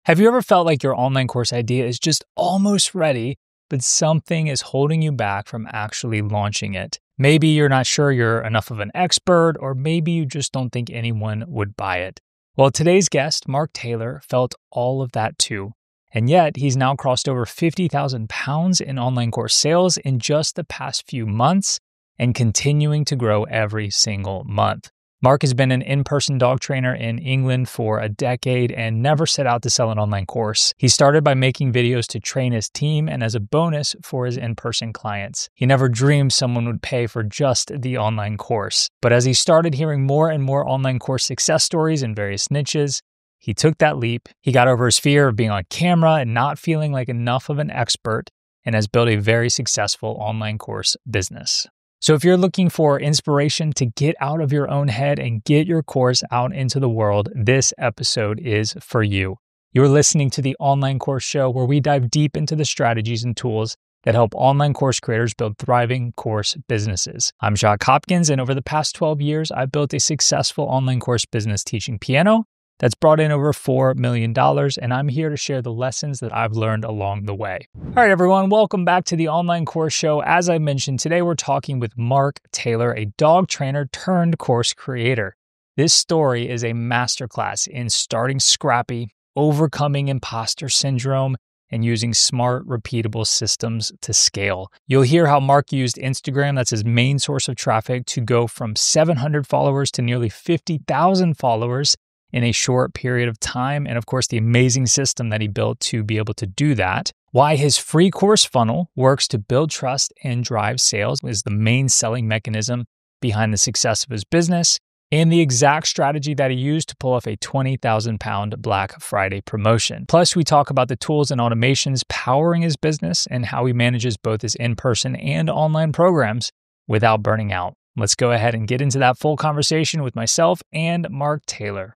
Have you ever felt like your online course idea is just almost ready, but something is holding you back from actually launching it? Maybe you're not sure you're enough of an expert, or maybe you just don't think anyone would buy it. Well, today's guest, Mark Taylor, felt all of that too. And yet, he's now crossed over 50,000 pounds in online course sales in just the past few months and continuing to grow every single month. Mark has been an in-person dog trainer in England for a decade and never set out to sell an online course. He started by making videos to train his team and as a bonus for his in-person clients. He never dreamed someone would pay for just the online course. But as he started hearing more and more online course success stories in various niches, he took that leap. He got over his fear of being on camera and not feeling like enough of an expert and has built a very successful online course business. So if you're looking for inspiration to get out of your own head and get your course out into the world, this episode is for you. You're listening to the Online Course Show, where we dive deep into the strategies and tools that help online course creators build thriving course businesses. I'm Jacques Hopkins, and over the past 12 years, I've built a successful online course business teaching piano that's brought in over $4 million, and I'm here to share the lessons that I've learned along the way. All right, everyone, welcome back to the Online Course Show. As I mentioned, today we're talking with Mark Taylor, a dog trainer turned course creator. This story is a masterclass in starting scrappy, overcoming imposter syndrome, and using smart, repeatable systems to scale. You'll hear how Mark used Instagram, that's his main source of traffic, to go from 700 followers to nearly 50,000 followers in a short period of time, and of course the amazing system that he built to be able to do that. Why his free course funnel works to build trust and drive sales is the main selling mechanism behind the success of his business, and the exact strategy that he used to pull off a 20,000 pound Black Friday promotion. Plus, we talk about the tools and automations powering his business and how he manages both his in-person and online programs without burning out. Let's go ahead and get into that full conversation with myself and Mark Taylor.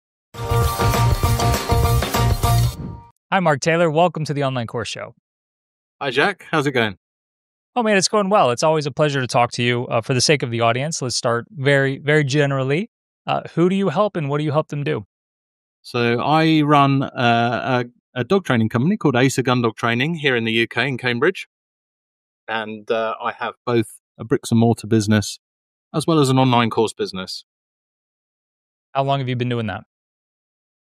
Hi, Mark Taylor. Welcome to the Online Course Show. Hi, Jack. How's it going? Oh, man, it's going well. It's always a pleasure to talk to you. For the sake of the audience, let's start very, very generally. Who do you help and what do you help them do? So I run a dog training company called Gundog Training here in the UK in Cambridge. And I have both a bricks and mortar business as well as an online course business. How long have you been doing that?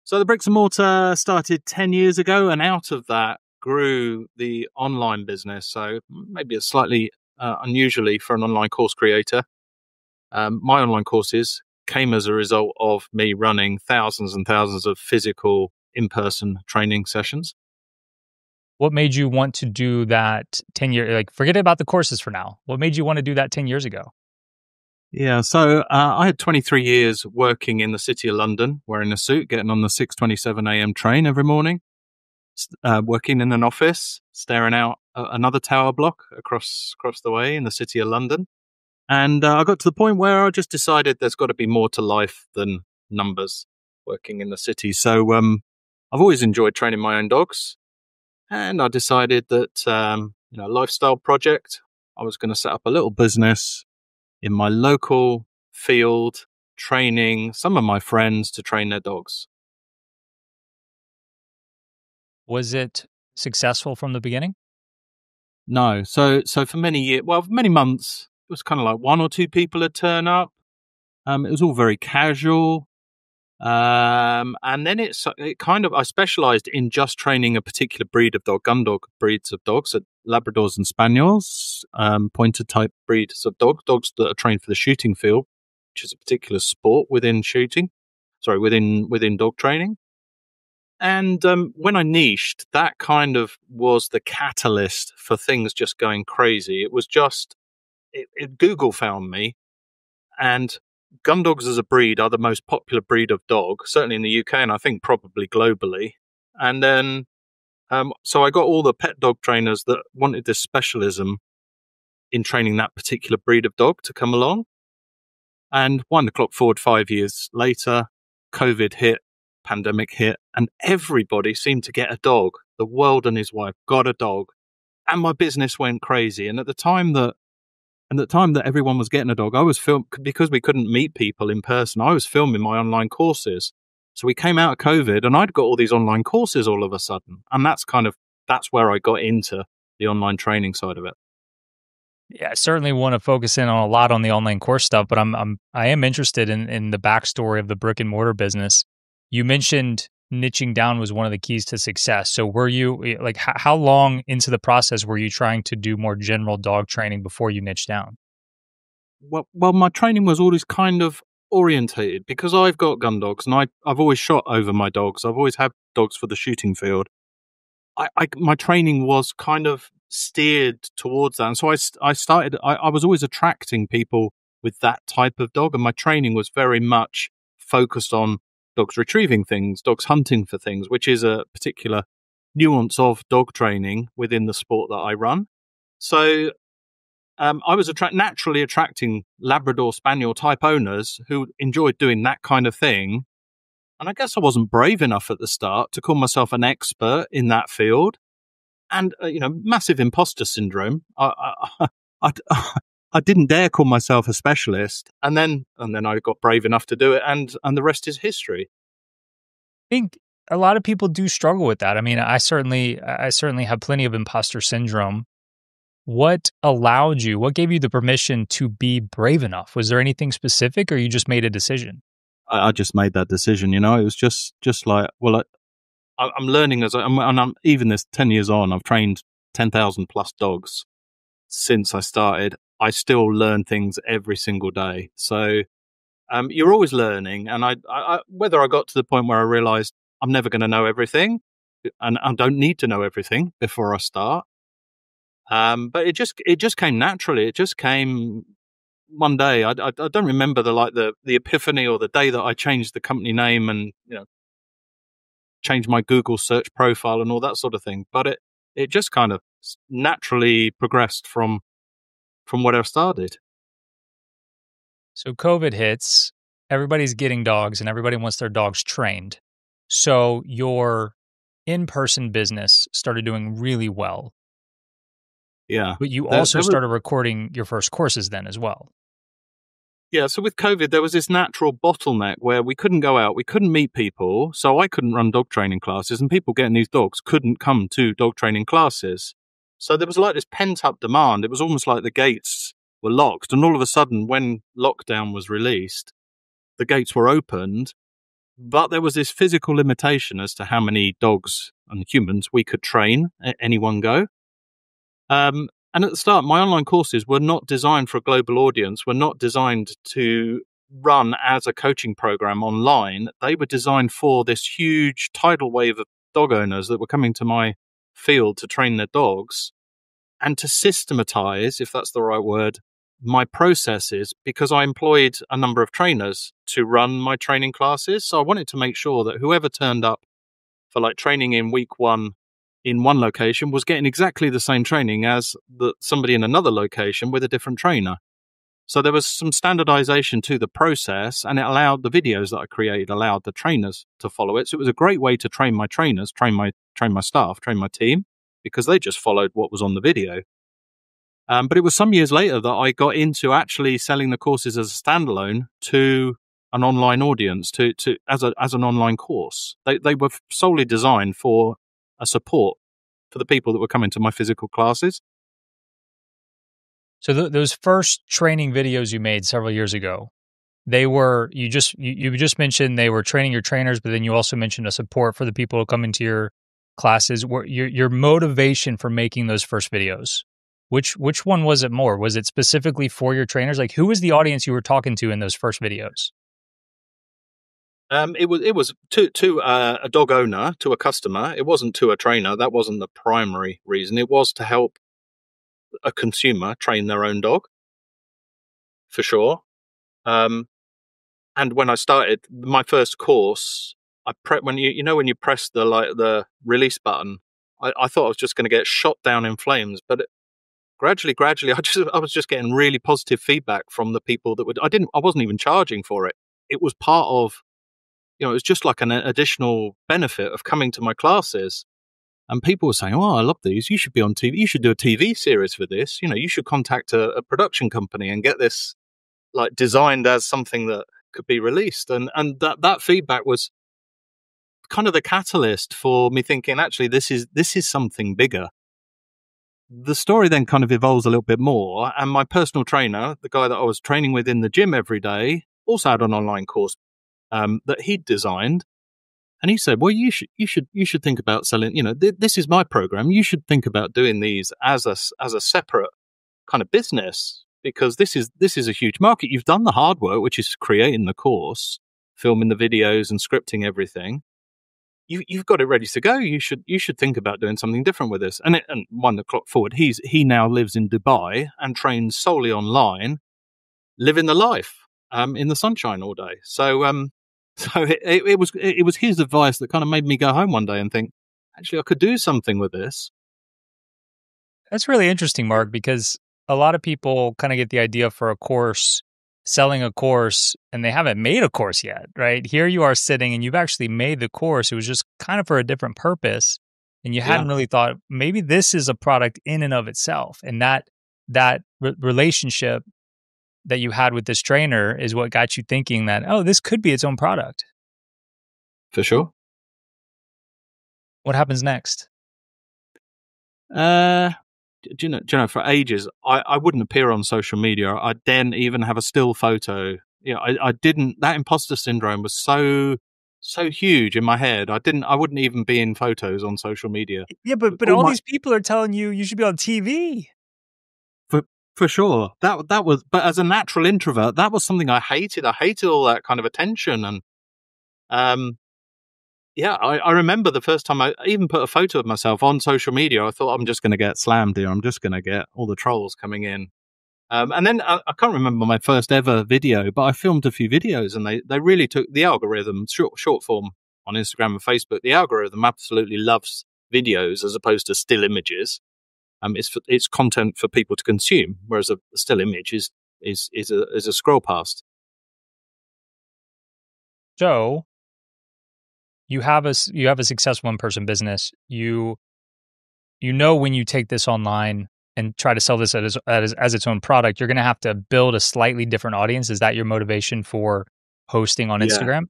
So the bricks and mortar started 10 years ago, and out of that grew the online business. So maybe it's slightly unusually for an online course creator. My online courses came as a result of me running thousands and thousands of physical in-person training sessions. What made you want to do that 10 years? Like, forget about the courses for now. What made you want to do that 10 years ago? Yeah, so I had 23 years working in the City of London, wearing a suit, getting on the 6:27 a.m. train every morning, working in an office, staring out another tower block across the way in the City of London. And I got to the point where I just decided there's got to be more to life than numbers working in the city. So I've always enjoyed training my own dogs. And I decided that, lifestyle project, I was going to set up a little business in my local field, training some of my friends to train their dogs. Was it successful from the beginning? No. So for many years, many months, it was kind of like one or two people would turn up. It was all very casual. And then I specialized in just training a particular breed of dog, gundog breeds of dogs, Labradors and Spaniels, pointer type breeds of dogs that are trained for the shooting field, which is a particular sport within dog training. And when I niched, that kind of was the catalyst for things just going crazy. It was just, Google found me, and gundogs as a breed are the most popular breed of dog, certainly in the UK, and I think probably globally. And then, so I got all the pet dog trainers that wanted this specialism in training that particular breed of dog to come along. And wind the clock forward 5 years later, COVID hit, pandemic hit, and everybody seemed to get a dog. The world and his wife got a dog, and my business went crazy. And at the time that everyone was getting a dog, I was because we couldn't meet people in person, I was filming my online courses So we came out of COVID and I'd got all these online courses all of a sudden. And that's where I got into the online training side of it. Yeah, I certainly want to focus in on a lot on the online course stuff, but I am interested in the backstory of the brick and mortar business. You mentioned niching down was one of the keys to success. So were you like how long into the process were you trying to do more general dog training before you niche down? Well, my training was always kind of orientated because I've got gun dogs and I've always shot over my dogs. I've always had dogs for the shooting field. My training was kind of steered towards that. And so I was always attracting people with that type of dog. And my training was very much focused on dogs retrieving things, dogs hunting for things, which is a particular nuance of dog training within the sport that I run. So I was naturally attracting Labrador Spaniel type owners who enjoyed doing that kind of thing. And I guess I wasn't brave enough at the start to call myself an expert in that field. And, massive imposter syndrome. I didn't dare call myself a specialist. And then I got brave enough to do it. And the rest is history. I think a lot of people do struggle with that. I mean, I certainly have plenty of imposter syndrome. What gave you the permission to be brave enough? Was there anything specific or you just made a decision? I just made that decision, It was just like, well, I'm learning I'm even this 10 years on, I've trained 10,000 plus dogs since I started. I still learn things every single day. So, you're always learning. And whether I got to the point where I realized I'm never going to know everything and I don't need to know everything before I start. But it just came naturally. It just came one day. I don't remember the epiphany or the day that I changed the company name and, changed my Google search profile and all that sort of thing. But it just kind of naturally progressed from where I started. So COVID hits, everybody's getting dogs and everybody wants their dogs trained. So your in-person business started doing really well. Yeah. But you also started recording your first courses then as well. Yeah, so with COVID, there was this natural bottleneck where we couldn't go out, we couldn't meet people, so I couldn't run dog training classes, and people getting these dogs couldn't come to dog training classes. So there was like this pent-up demand. It was almost like the gates were locked, and all of a sudden, when lockdown was released, the gates were opened, but there was this physical limitation as to how many dogs and humans we could train at any one go. And at the start, my online courses were not designed for a global audience, were not designed to run as a coaching program online. They were designed for this huge tidal wave of dog owners that were coming to my field to train their dogs and to systematize, if that's the right word, my processes, because I employed a number of trainers to run my training classes. So I wanted to make sure that whoever turned up for like training in week one in one location was getting exactly the same training as somebody in another location with a different trainer. So there was some standardization to the process, and it allowed the videos that I created allowed the trainers to follow it. So it was a great way to train my trainers, train my staff, train my team, because they just followed what was on the video. But it was some years later that I got into actually selling the courses as a standalone to an online audience, as an online course. They were solely designed for a support for the people that were coming to my physical classes. So those first training videos you made several years ago, they were you just mentioned they were training your trainers, but then you also mentioned a support for the people who come into your classes. Your motivation for making those first videos, which one was it more? Was it specifically for your trainers? Like, who was the audience you were talking to in those first videos? It was to a dog owner, to a customer. It wasn't to a trainer. That wasn't the primary reason. It was to help a consumer train their own dog, for sure. And when I started my first course, when you press the release button, I thought I was just going to get shot down in flames, but gradually, I was just getting really positive feedback from the people that I wasn't even charging for it. It was part of. It was just like an additional benefit of coming to my classes. And people were saying, "Oh, I love these. You should be on TV. You should do a TV series for this. You should contact a production company and get this like designed as something that could be released." And that feedback was kind of the catalyst for me thinking, actually, this is something bigger. The story then kind of evolves a little bit more, and my personal trainer, the guy that I was training with in the gym every day, also had an online course that he'd designed, and he said, "Well, you should think about selling. This is my program. You should think about doing these as a separate kind of business, because this is a huge market. You've done the hard work, which is creating the course, filming the videos, and scripting everything. You've got it ready to go. You should think about doing something different with this." And wind the clock forward, he now lives in Dubai and trains solely online, living the life in the sunshine all day. So it was his advice that kind of made me go home one day and think, actually, I could do something with this. That's really interesting, Mark, because a lot of people kind of get the idea for a course, selling a course, and they haven't made a course yet, right? Here you are sitting and you've actually made the course. It was just kind of for a different purpose. And you Yeah, hadn't really thought maybe this is a product in and of itself. And that relationship that you had with this trainer is what got you thinking that, oh, this could be its own product. for sure. What happens next? Do you know, for ages, I wouldn't appear on social media. I didn't even have a still photo. I didn't, that imposter syndrome was so huge in my head. I wouldn't even be in photos on social media. Yeah, but All all my, these people are telling you you should be on TV. for sure. That was, but as a natural introvert, that was something I hated. I hated all that kind of attention. And, yeah, I remember the first time I even put a photo of myself on social media. I thought, I'm just going to get slammed here. I'm just going to get all the trolls coming in. And then I can't remember my first ever video, but I filmed a few videos, and they really took the algorithm, short form on Instagram and Facebook. The algorithm absolutely loves videos as opposed to still images. It's content for people to consume, whereas a still image is a scroll past. So you have a successful in-person business. You know when you take this online and try to sell this as its own product, you're going to have to build a slightly different audience. Is that your motivation for posting on Yeah. Instagram?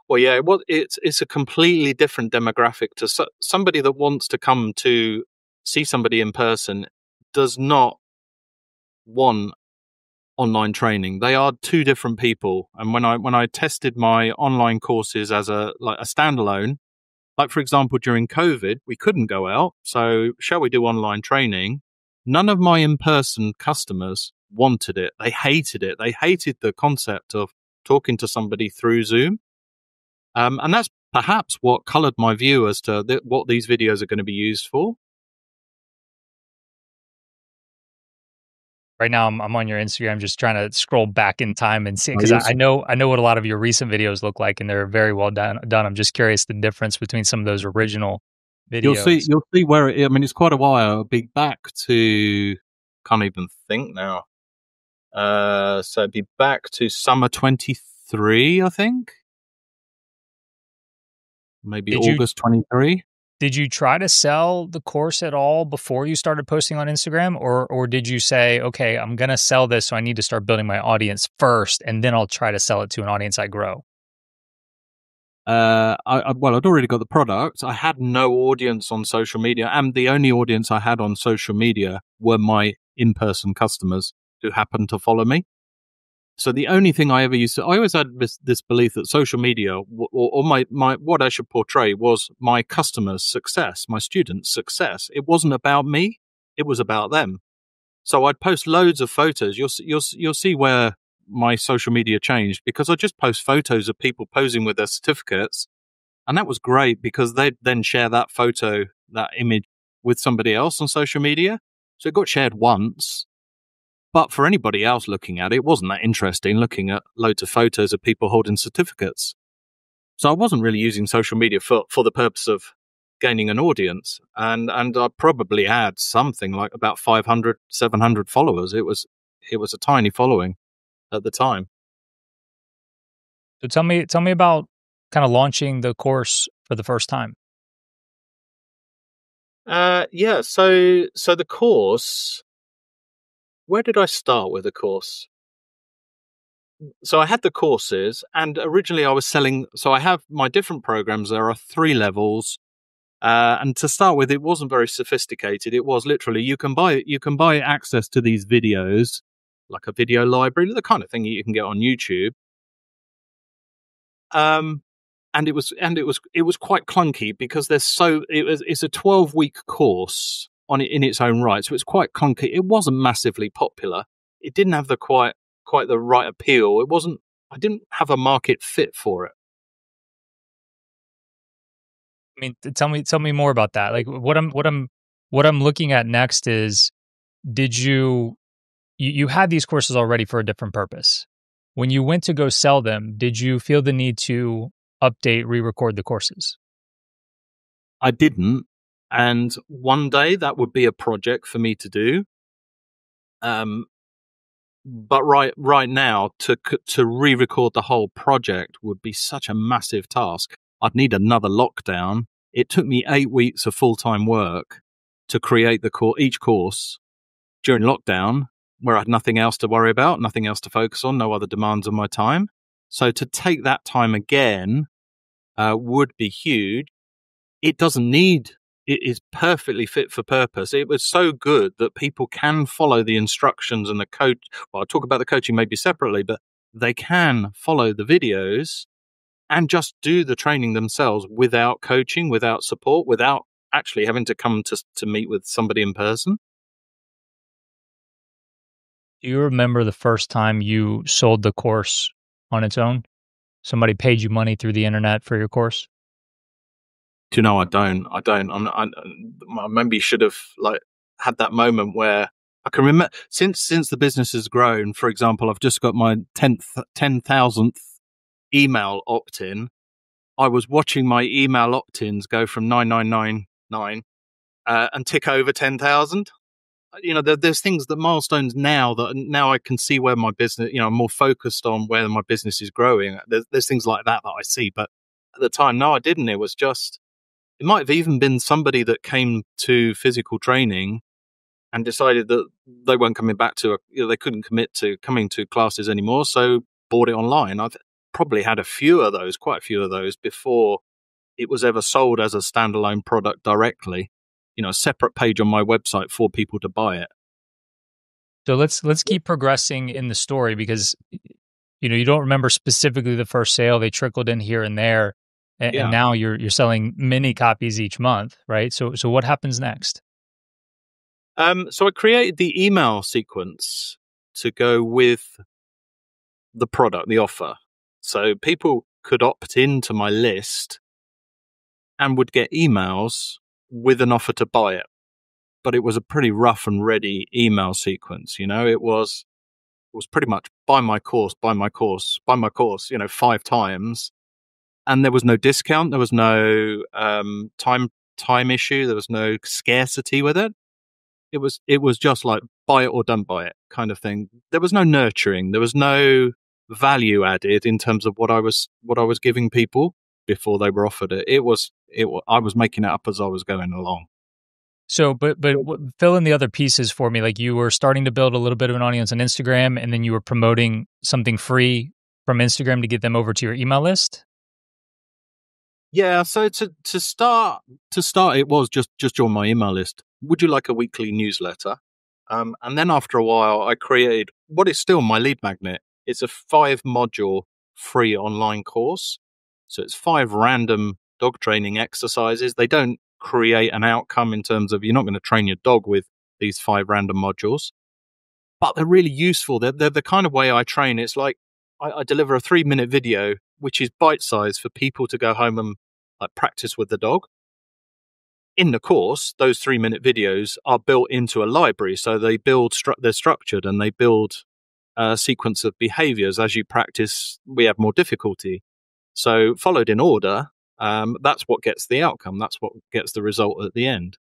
Well, yeah, it's a completely different demographic to somebody that wants to come to see somebody in person does not want online training. They are two different people. And when I tested my online courses as a standalone, like for example during COVID, we couldn't go out. So shall we do online training? None of my in-person customers wanted it. They hated it. They hated the concept of talking to somebody through Zoom. And that's perhaps what colored my view as to what these videos are going to be used for. Right now, I'm on your Instagram, just trying to scroll back in time and see Oh, because I know what a lot of your recent videos look like, and they're very well done. I'm just curious the difference between some of those original videos. You'll see where I mean, it's quite a while. I'll be back to, can't even think now. So it'd be back to summer 23, I think. Maybe Did you August 23. did you try to sell the course at all before you started posting on Instagram, or did you say, okay, I'm gonna sell this, so I need to start building my audience first, and then I'll try to sell it to an audience I grow? Well, I'd already got the product. I had no audience on social media, and the only audience I had on social media were my in-person customers who happened to follow me. So the only thing I ever used to, I always had this belief that social media or my what I should portray was my customers' success, my students' success. It wasn't about me; it was about them. So I'd post loads of photos. You'll see where my social media changed, because I just post photos of people posing with their certificates, and that was great because they'd then share that photo, that image, with somebody else on social media. So it got shared once. But for anybody else looking at it, it wasn't that interesting looking at loads of photos of people holding certificates. So I wasn't really using social media for the purpose of gaining an audience. And I probably had something like about 500, 700 followers. It was a tiny following at the time. So tell me about kind of launching the course for the first time. Yeah. So the course, where did I start with the course? So I had the courses, and originally I was selling. So I have my different programs. There are 3 levels, and to start with, it wasn't very sophisticated. It was literally you can buy access to these videos, like a video library, the kind of thing you can get on YouTube. And it was quite clunky because it's a 12-week course in its own right, so it's quite clunky. It wasn't massively popular. It didn't have quite the right appeal. I didn't have a market fit for it. I mean, tell me more about that. Like what I'm looking at next is, did you had these courses already for a different purpose. When you went to go sell them, did you feel the need to update, re-record the courses? I didn't, and one day that would be a project for me to do. But right now to re-record the whole project would be such a massive task. I'd need another lockdown. It took me 8 weeks of full-time work to create each course during lockdown, where I had nothing else to worry about, nothing else to focus on, no other demands on my time. So to take that time again would be huge. It doesn't need. It is perfectly fit for purpose. It was so good that people can follow the instructions and the coach. Well, I'll talk about the coaching maybe separately, but they can follow the videos and just do the training themselves without coaching, without support, without actually having to come to meet with somebody in person. Do you remember the first time you sold the course on its own? Somebody paid you money through the internet for your course? Do you know, I don't. I maybe should have had that moment where I can remember since the business has grown. For example, I've just got my 10,000th email opt-in. I was watching my email opt-ins go from 9999 and tick over 10,000. You know, there's things milestones now I can see where my business. You know, I'm more focused on where my business is growing. There's things like that I see, but at the time, no, I didn't. It was just. It might have even been somebody that came to physical training and decided that they weren't coming back they couldn't commit to coming to classes anymore, so bought it online. I've probably had quite a few of those before it was ever sold as a standalone product directly. You know, a separate page on my website for people to buy it. So let's keep progressing in the story, because you don't remember specifically the first sale. They trickled in here and there. Yeah. And now you're selling many copies each month, right? So what happens next? So I created the email sequence to go with the product, the offer. So people could opt into my list and would get emails with an offer to buy it. But it was a pretty rough and ready email sequence. You know, it was pretty much buy my course, 5 times. And there was no discount. There was no time issue. There was no scarcity with it. It was just like buy it or don't buy it kind of thing. There was no nurturing. There was no value added in terms of what I was giving people before they were offered it. I was making it up as I was going along. So, but fill in the other pieces for me. Like, you were starting to build a little bit of an audience on Instagram, and then you were promoting something free from Instagram to get them over to your email list. Yeah, so to start, it was just join my email list. Would you like a weekly newsletter? And then after a while, I created what is still my lead magnet. It's a 5-module free online course. So it's 5 random dog training exercises. They don't create an outcome in terms of you're not going to train your dog with these 5 random modules, but they're really useful. They're the kind of way I train. It's like I deliver a 3-minute video, which is bite-sized for people to go home and practice with the dog. In the course, those 3-minute videos are built into a library, so they they're structured, and they build a sequence of behaviors. As you practice, we have more difficulty. So followed in order, that's what gets the outcome. That's what gets the result at the end.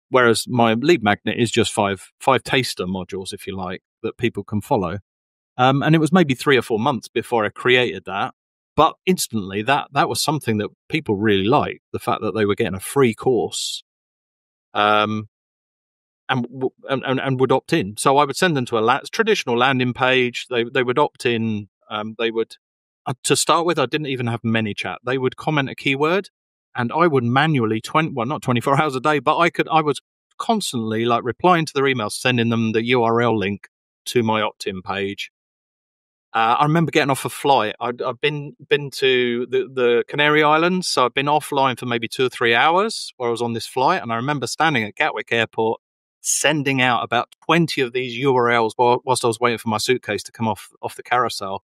Whereas my lead magnet is just five taster modules, if you like, that people can follow. And it was maybe 3 or 4 months before I created that. But instantly, that was something that people really liked, the fact that they were getting a free course and would opt in. So I would send them to a traditional landing page. They would opt in They would, to start with, I didn't even have ManyChat. They would comment a keyword, and I would manually not 24 hours a day, but I was constantly like replying to their emails, sending them the URL link to my opt-in page. I remember getting off a flight. I've been to the Canary Islands, so I've been offline for maybe 2 or 3 hours while I was on this flight. And I remember standing at Gatwick Airport, sending out about 20 of these URLs whilst I was waiting for my suitcase to come off the carousel.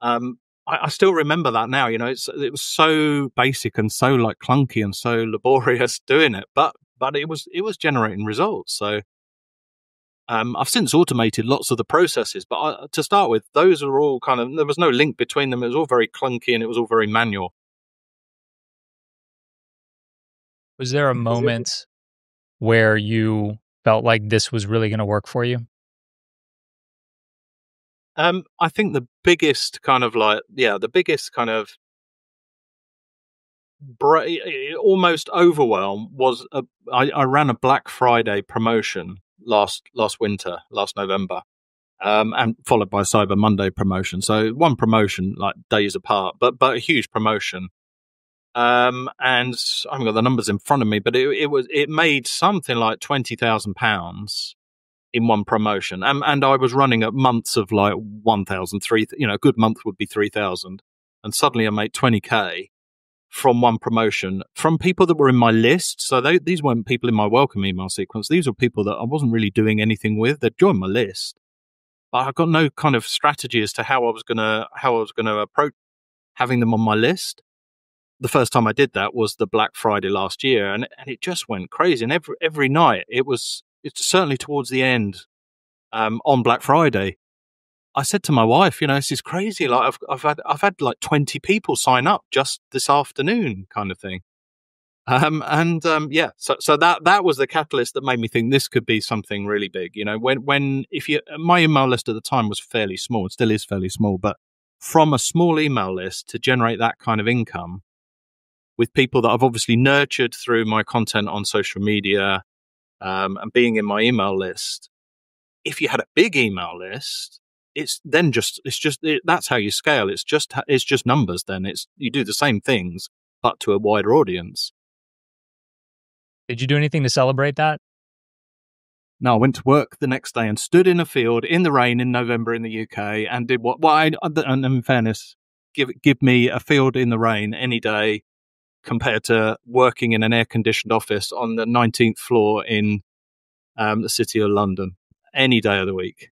I still remember that now. You know, it was so basic and so like clunky and so laborious doing it, but it was generating results. So. I've since automated lots of the processes, but to start with, those are all there was no link between them. It was all very clunky and it was all very manual. Was there a moment where you felt like this was really going to work for you? I think the biggest almost overwhelm was I ran a Black Friday promotion last winter, last November, and followed by Cyber Monday promotion. So one promotion like days apart, but a huge promotion. And I haven't got the numbers in front of me, but it made something like £20,000 in one promotion, and I was running at months of like 1,000, 3,000. You know, a good month would be 3,000, and suddenly I made 20K from one promotion from people that were in my list. So these weren't people in my welcome email sequence. These were people that I wasn't really doing anything with. They'd joined my list, but I got no kind of strategy as to how I was gonna approach having them on my list. The first time I did that was the Black Friday last year, and it just went crazy. And every night it's certainly towards the end, on Black Friday, I said to my wife, you know, this is crazy. Like I've had like 20 people sign up just this afternoon, kind of thing. So that was the catalyst that made me think this could be something really big. You know, my email list at the time was fairly small, it still is fairly small, but from a small email list to generate that kind of income with people that I've obviously nurtured through my content on social media, and being in my email list. If you had a big email list, that's how you scale. It's just numbers. Then you do the same things, but to a wider audience. Did you do anything to celebrate that? No, I went to work the next day and stood in a field in the rain in November in the UK and did and in fairness, give me a field in the rain any day compared to working in an air-conditioned office on the 19th floor in the city of London any day of the week.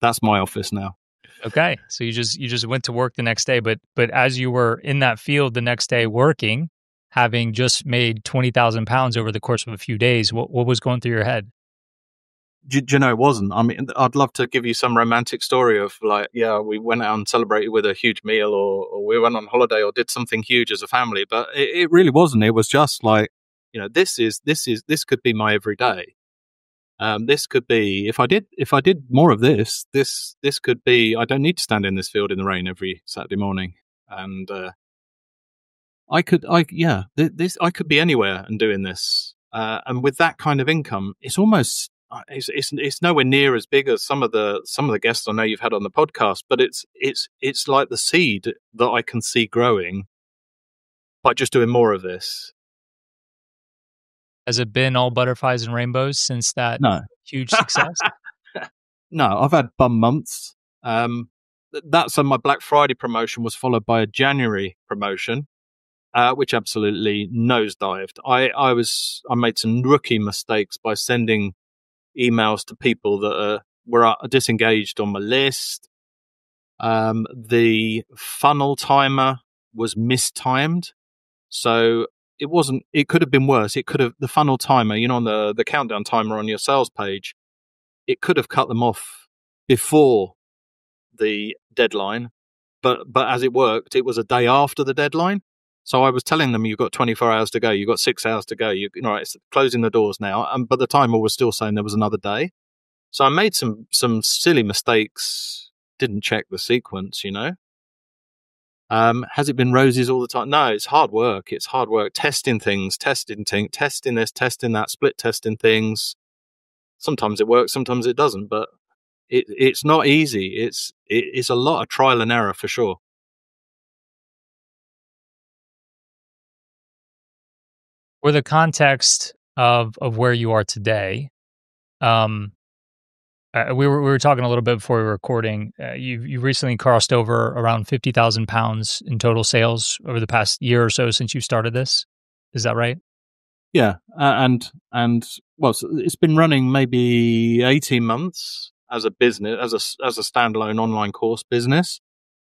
That's my office now. Okay, so you just went to work the next day, but as you were in that field the next day working, having just made £20,000 over the course of a few days, what was going through your head? Do you know, it wasn't. I mean, I'd love to give you some romantic story of like, yeah, we went out and celebrated with a huge meal, or we went on holiday, or did something huge as a family. But it really wasn't. It was just like, you know, this could be my everyday. This could be if I did more of this could be. I don't need to stand in this field in the rain every Saturday morning, and I could be anywhere and doing this. And with that kind of income, it's almost it's nowhere near as big as some of the guests I know you've had on the podcast, but it's like the seed that I can see growing by just doing more of this. Has it been all butterflies and rainbows since that huge success? No, I've had bum months. My Black Friday promotion was followed by a January promotion, which absolutely nosedived. I made some rookie mistakes by sending emails to people that were disengaged on my list. The funnel timer was mistimed, so it could have been worse. The funnel timer, you know, on the countdown timer on your sales page, it could have cut them off before the deadline, but as it worked, it was a day after the deadline. So I was telling them, you've got 24 hours to go, you've got 6 hours to go, it's closing the doors now, but the timer was still saying there was another day. So I made some silly mistakes, didn't check the sequence, you know. Has it been roses all the time? No, it's hard work. It's hard work testing things, testing this, testing that, split testing things. Sometimes it works, sometimes it doesn't, but It's not easy. It's a lot of trial and error for sure. For the context of where you are today, um, we were talking a little bit before we were recording. You recently crossed over around 50,000 pounds in total sales over the past year or so since you started this. Is that right? Yeah, and well, so it's been running maybe 18 months as a business, as a standalone online course business,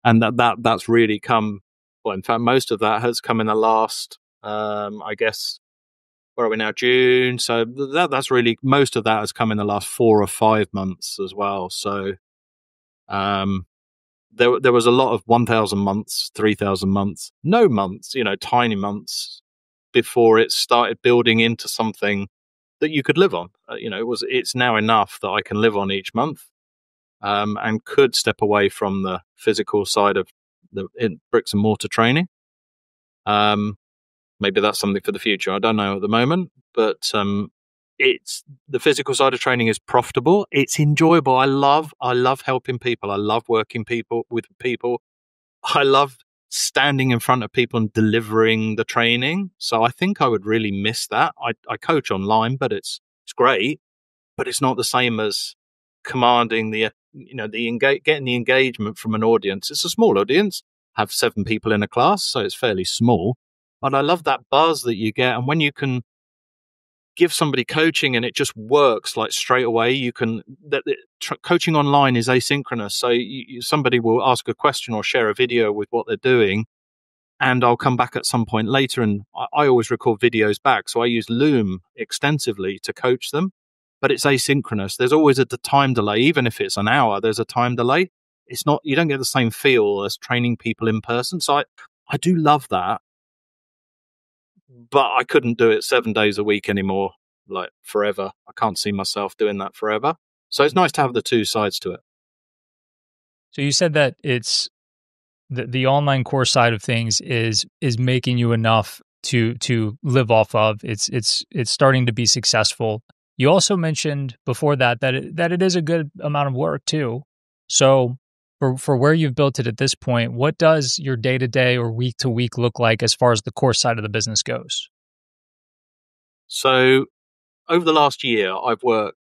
and that's really come. Well, in fact, most of that has come in the last, I guess, where are we now? June. So that's really, most of that has come in the last 4 or 5 months as well. So um, there was a lot of 1,000 months, 3,000 months, no months, tiny months before it started building into something that you could live on. It's now enough that I can live on each month, and could step away from the physical side of the bricks and mortar training. Maybe that's something for the future. I don't know at the moment, but it's the physical side of training is profitable. It's enjoyable. I love helping people. I love working with people. I love standing in front of people and delivering the training. So I think I would really miss that. I coach online, but it's great, but it's not the same as commanding getting the engagement from an audience. It's a small audience. I have 7 people in a class, so it's fairly small. But I love that buzz that you get, and when you can give somebody coaching and it just works like straight away. Coaching online is asynchronous, so somebody will ask a question or share a video with what they're doing, and I'll come back at some point later, and I always record videos back, so I use Loom extensively to coach them, but it's asynchronous. There's always a time delay. Even if it's an hour, there's a time delay. It's not, you don't get the same feel as training people in person. So I do love that, but I couldn't do it 7 days a week anymore, like forever. I can't see myself doing that forever. So it's nice to have the two sides to it. So you said that it's the online course side of things is making you enough to live off of. It's starting to be successful. You also mentioned before that it is a good amount of work too. So for where you've built it at this point, what does your day-to-day or week-to-week look like as far as the course side of the business goes? So over the last year, I've worked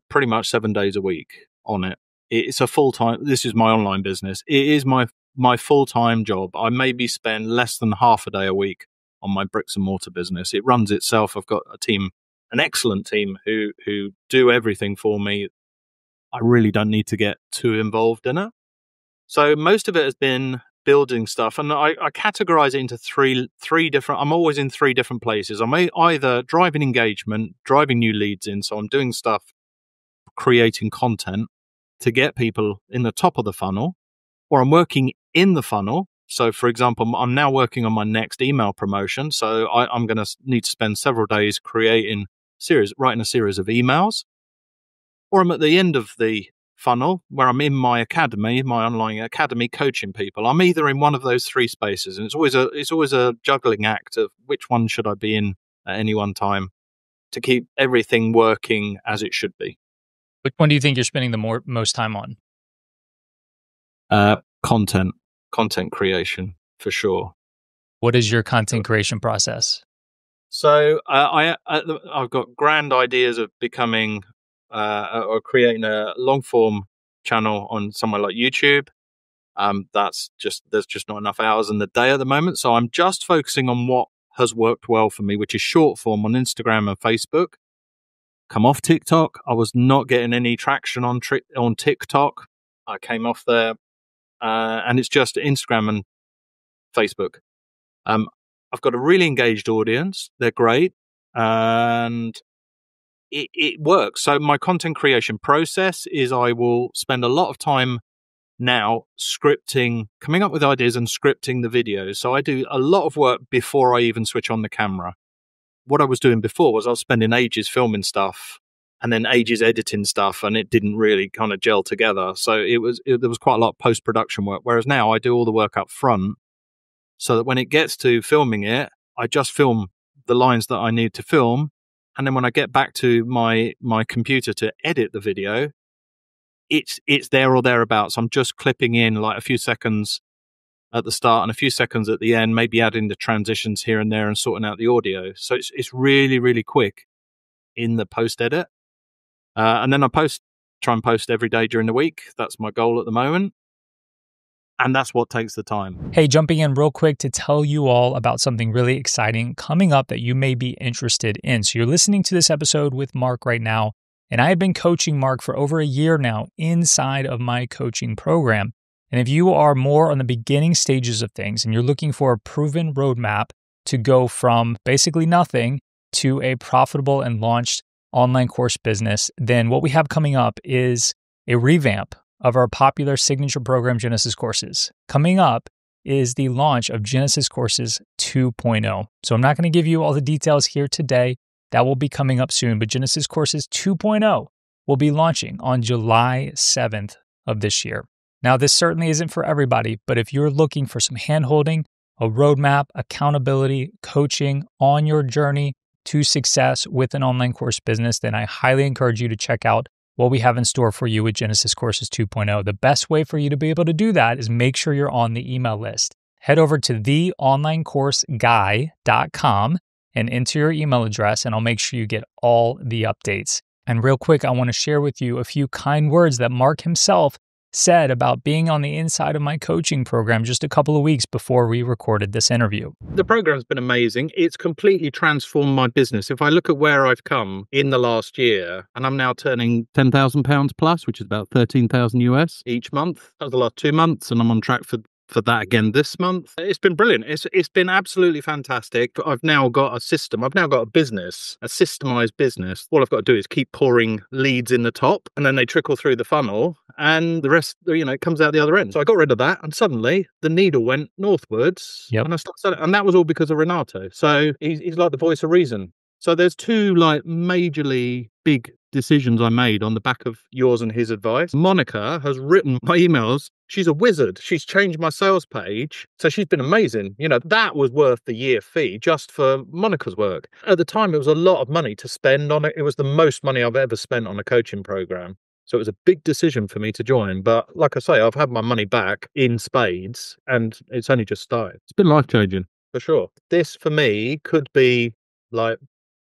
pretty much 7 days a week on it. It's a full-time. This is my online business. It is my full-time job. I maybe spend less than half a day a week on my bricks and mortar business. It runs itself. I've got a team, an excellent team who do everything for me. I really don't need to get too involved in it. So most of it has been building stuff, and I categorize it into three different. I'm always in 3 different places. I'm either driving engagement, driving new leads in, so I'm doing stuff, creating content to get people in the top of the funnel, or I'm working in the funnel. So, for example, I'm now working on my next email promotion. So I'm going to need to spend several days writing a series of emails, or I'm at the end of the funnel where I'm in my academy, my online academy, coaching people. I'm either in one of those 3 spaces, and it's always a juggling act of which one should I be in at any one time to keep everything working as it should be. Which one do you think you're spending the most time on? Content creation for sure. What is your content creation process? So I've got grand ideas of becoming or creating a long form channel on somewhere like YouTube. There's just not enough hours in the day at the moment, so I'm just focusing on what has worked well for me, which is short form on Instagram and Facebook. Come off TikTok. I was not getting any traction on TikTok. I came off there, and it's just Instagram and Facebook. I've got a really engaged audience. They're great, and it works. So my content creation process is I will spend a lot of time now coming up with ideas and scripting the videos. So I do a lot of work before I even switch on the camera. What I was doing before was I was spending ages filming stuff and then ages editing stuff, and it didn't really kind of gel together. So there was quite a lot of post-production work. Whereas now I do all the work up front, so that when it gets to filming it, I just film the lines that I need to film. And then when I get back to my computer to edit the video, it's there or thereabouts. I'm just clipping in like a few seconds at the start and a few seconds at the end, maybe adding the transitions here and there and sorting out the audio. So it's really, really quick in the post edit. And then I try and post every day during the week. That's my goal at the moment. And that's what takes the time. Hey, jumping in real quick to tell you all about something really exciting coming up that you may be interested in. So you're listening to this episode with Mark right now, and I have been coaching Mark for over a year now inside of my coaching program. And if you are more on the beginning stages of things and you're looking for a proven roadmap to go from basically nothing to a profitable and launched online course business, then what we have coming up is a revamp of our popular signature program, Genesis Courses. Coming up is the launch of Genesis Courses 2.0. So I'm not going to give you all the details here today. That will be coming up soon, but Genesis Courses 2.0 will be launching on July 7th of this year. Now, this certainly isn't for everybody, but if you're looking for some handholding, a roadmap, accountability, coaching on your journey to success with an online course business, then I highly encourage you to check out what we have in store for you with Genesis Courses 2.0. The best way for you to be able to do that is make sure you're on the email list. Head over to theonlinecourseguy.com and enter your email address, and I'll make sure you get all the updates. And real quick, I want to share with you a few kind words that Mark himself said about being on the inside of my coaching program just a couple of weeks before we recorded this interview. The program's been amazing. It's completely transformed my business. If I look at where I've come in the last year, and I'm now turning £10,000 plus, which is about 13,000 US each month. That was the last 2 months, and I'm on track for that again this month. It's been brilliant. It's been absolutely fantastic. I've now got a system. I've now got a business, a systemized business. All I've got to do is keep pouring leads in the top, and then they trickle through the funnel, and the rest, it comes out the other end. So I got rid of that, and suddenly the needle went northwards. Yep. And I started selling, and that was all because of Renato. So he's like the voice of reason. So there's two majorly big decisions I made on the back of yours and his advice. Monica has written my emails. She's a wizard. She's changed my sales page. So she's been amazing. That was worth the year fee just for Monica's work. At the time, it was a lot of money to spend on it. It was the most money I've ever spent on a coaching program. So it was a big decision for me to join. But like I say, I've had my money back in spades, and it's only just started. It's been life-changing, for sure. This, for me, could be like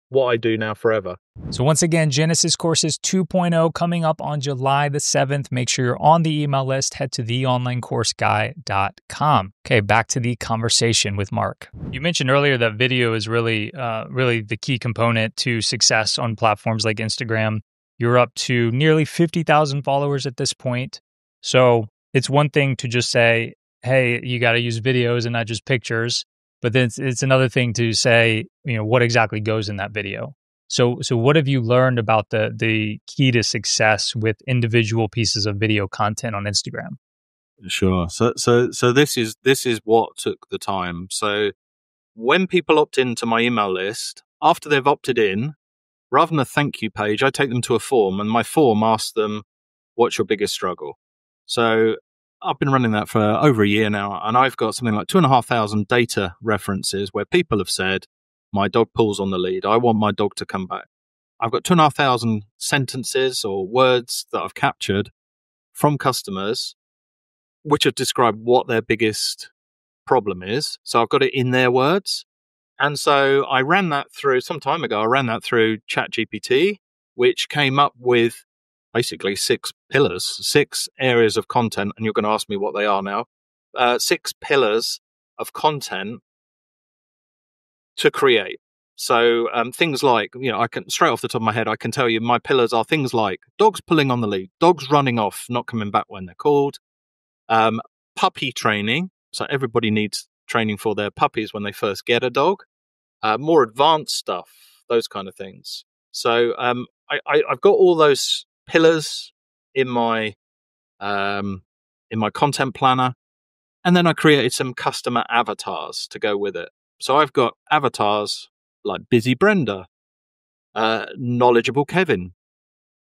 what I do now forever. So once again, Genesis Courses 2.0 coming up on July the 7th. Make sure you're on the email list. Head to theonlinecourseguy.com. Okay, back to the conversation with Mark. You mentioned earlier that video is really the key component to success on platforms like Instagram. You're up to nearly 50,000 followers at this point. So it's one thing to just say, hey, you got to use videos and not just pictures. But then it's another thing to say, what exactly goes in that video. So what have you learned about the key to success with individual pieces of video content on Instagram? Sure. So this is what took the time. So when people opt into my email list, after they've opted in, rather than a thank you page, I take them to a form, and my form asks them, what's your biggest struggle? So I've been running that for over a year now, and I've got something like 2,500 data references where people have said, my dog pulls on the lead. I want my dog to come back. I've got 2,500 sentences or words that I've captured from customers, which have described what their biggest problem is. So I've got it in their words. And so I ran that through, some time ago, I ran that through ChatGPT, which came up with basically 6 pillars, 6 areas of content, and you're going to ask me what they are now. 6 pillars of content to create. So things like, I can, straight off the top of my head, I can tell you my pillars are things like dogs pulling on the lead, dogs running off, not coming back when they're called, puppy training. So everybody needs training for their puppies when they first get a dog, more advanced stuff, those kind of things. So I've got all those pillars in my content planner, and then I created some customer avatars to go with it. So I've got avatars like Busy Brenda, Knowledgeable Kevin,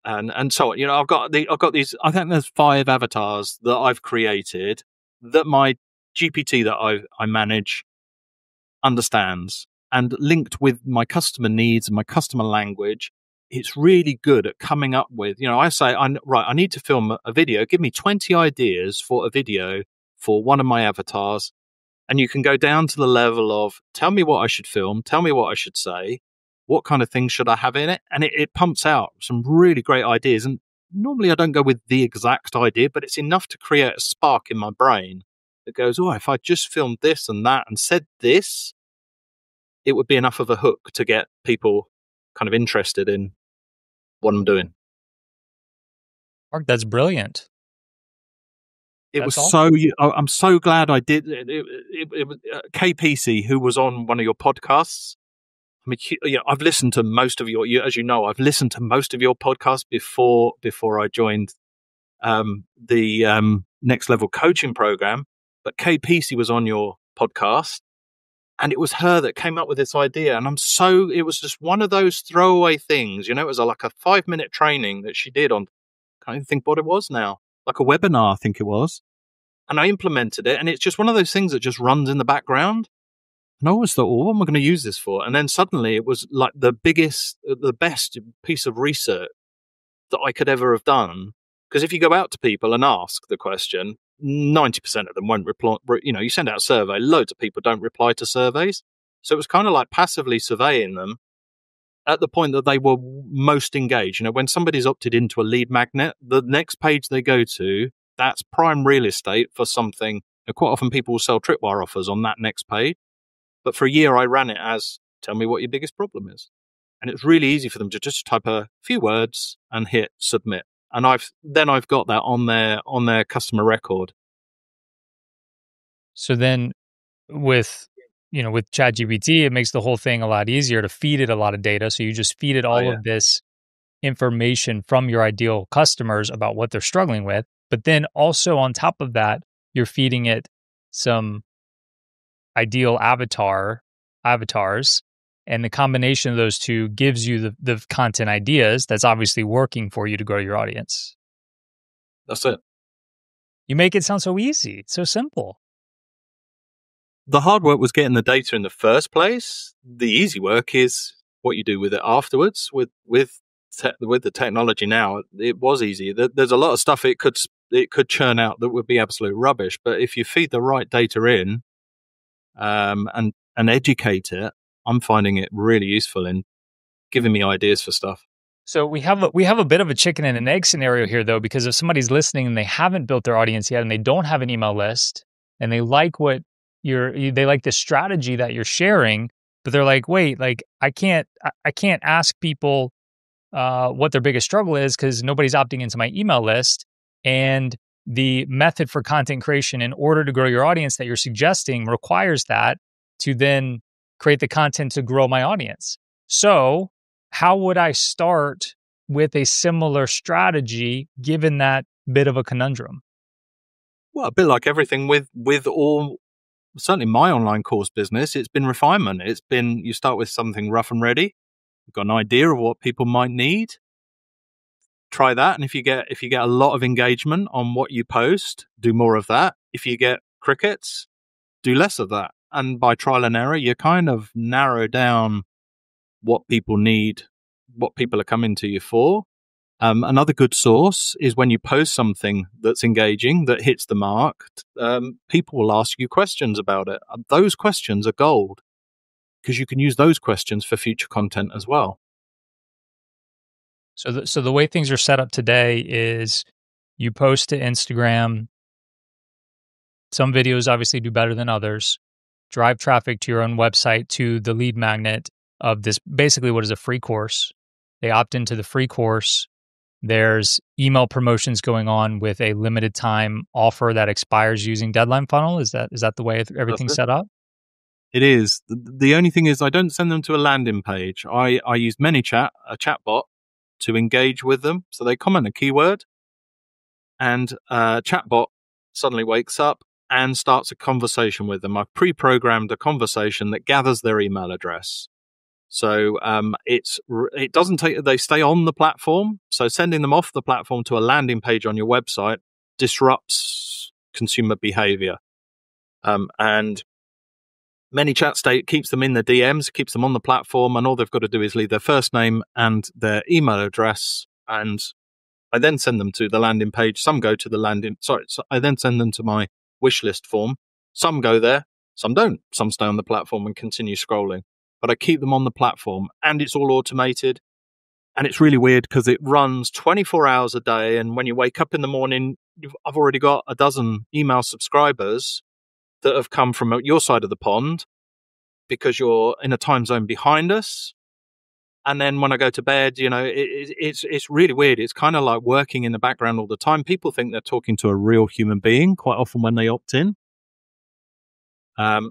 and so on. I've got these. I think there's 5 avatars that I've created that my GPT that I manage understands, and linked with my customer needs and my customer language. it's really good at coming up with, I say, I need to film a video. Give me 20 ideas for a video for one of my avatars. And you can go down to the level of, tell me what I should film, tell me what I should say, what kind of things should I have in it? And it pumps out some really great ideas. And normally I don't go with the exact idea, but it's enough to create a spark in my brain that goes, oh, if I just filmed this and that and said this, it would be enough of a hook to get people kind of interested in what I'm doing. Mark, that's brilliant. I'm so glad I did. It was KPC, who was on one of your podcasts. I mean, I've listened to most of as you know, I've listened to most of your podcasts before I joined the Next Level Coaching Program. But KPC was on your podcast, and it was her that came up with this idea. And it was just one of those throwaway things. It was like a 5-minute training that she did on, can't even think what it was now. Like a webinar, I think it was. And I implemented it, and it's just one of those things that just runs in the background. And I always thought, well, what am I going to use this for? And then suddenly it was like the best piece of research that I could ever have done. Because if you go out to people and ask the question, 90% of them won't reply. You send out a survey, loads of people don't reply to surveys. So it was kind of like passively surveying them at the point that they were most engaged. When somebody's opted into a lead magnet, the next page they go to, that's prime real estate for something. Quite often people will sell tripwire offers on that next page. But for a year, I ran it as, tell me what your biggest problem is. And it's really easy for them to just type a few words and hit submit. And I've got that on their customer record. So then with ChatGPT, it makes the whole thing a lot easier to feed it a lot of data. So you just feed it all of this information from your ideal customers about what they're struggling with. But then also on top of that, you're feeding it some ideal avatars, and the combination of those two gives you the content ideas that's obviously working for you to grow your audience. That's it. You make it sound so easy. It's so simple. The hard work was getting the data in the first place. The easy work is what you do with it afterwards. With the technology now, it was easy. There's a lot of stuff it could churn out that would be absolute rubbish. But if you feed the right data in, and educate it, I'm finding it really useful in giving me ideas for stuff. So we have a bit of a chicken and an egg scenario here, though, because if somebody's listening and they haven't built their audience yet, and they don't have an email list, and they like they like the strategy that you're sharing, but they're like, wait, like I can't ask people what their biggest struggle is because nobody's opting into my email list, and the method for content creation in order to grow your audience that you're suggesting requires that to then create the content to grow my audience. So how would I start with a similar strategy given that bit of a conundrum? Well, a bit like everything with all, certainly my online course business, it's been refinement. It's been, you start with something rough and ready. You've got an idea of what people might need. Try that, and if you get a lot of engagement on what you post, do more of that. If you get crickets, do less of that. And by trial and error, you kind of narrow down what people need, what people are coming to you for. Another good source is when you post something that's engaging, that hits the mark, people will ask you questions about it. Those questions are gold because you can use those questions for future content as well. So the way things are set up today is you post to Instagram. Some videos obviously do better than others. Drive traffic to your own website to the lead magnet of this, basically what is a free course. They opt into the free course. There's email promotions going on with a limited time offer that expires using Deadline Funnel. Is that the way everything's set up? It is. The only thing is I don't send them to a landing page. I use ManyChat, a chatbot, to engage with them. So they comment a keyword, and chatbot suddenly wakes up and starts a conversation with them. I've pre-programmed a conversation that gathers their email address. So it doesn't take, they stay on the platform. So sending them off the platform to a landing page on your website disrupts consumer behavior. And ManyChat state keeps them in the DMs, keeps them on the platform, and all they've got to do is leave their first name and their email address, and I then send them to the landing page. Some go to the landing. So I then send them to my wish list form. Some go there, some don't. Some stay on the platform and continue scrolling. But I keep them on the platform, and it's all automated. And it's really weird because it runs 24 hours a day. And when you wake up in the morning, I've already got a dozen email subscribers that have come from your side of the pond because you're in a time zone behind us. And then when I go to bed, it's really weird. It's kind of like working in the background all the time. People think they're talking to a real human being quite often when they opt in.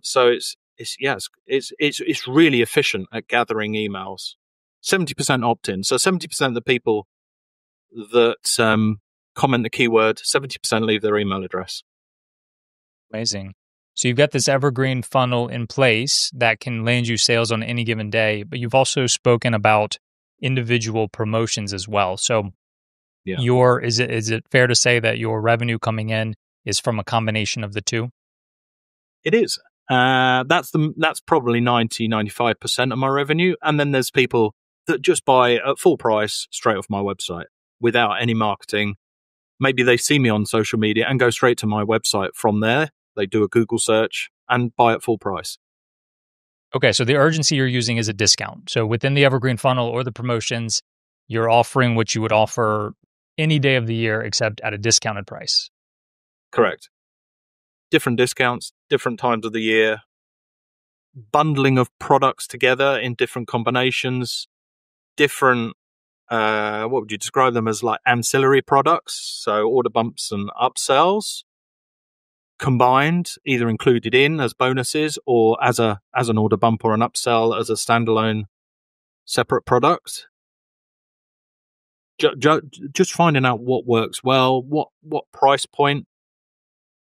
So it's really efficient at gathering emails. 70% opt in. So 70% of the people that comment the keyword, 70% leave their email address. Amazing. So you've got this evergreen funnel in place that can land you sales on any given day, but you've also spoken about individual promotions as well. So is it fair to say that your revenue coming in is from a combination of the two? It is. That's probably 95% of my revenue. And then there's people that just buy at full price straight off my website without any marketing. Maybe they see me on social media and go straight to my website from there. They do a Google search and buy at full price. Okay, so the urgency you're using is a discount. So within the evergreen funnel or the promotions, you're offering what you would offer any day of the year except at a discounted price. Correct. Different discounts, different times of the year, bundling of products together in different combinations, different, what would you describe them as, like ancillary products? So order bumps and upsells combined, either included in as bonuses or as an order bump or an upsell as a standalone separate product. Just finding out what works well, what price point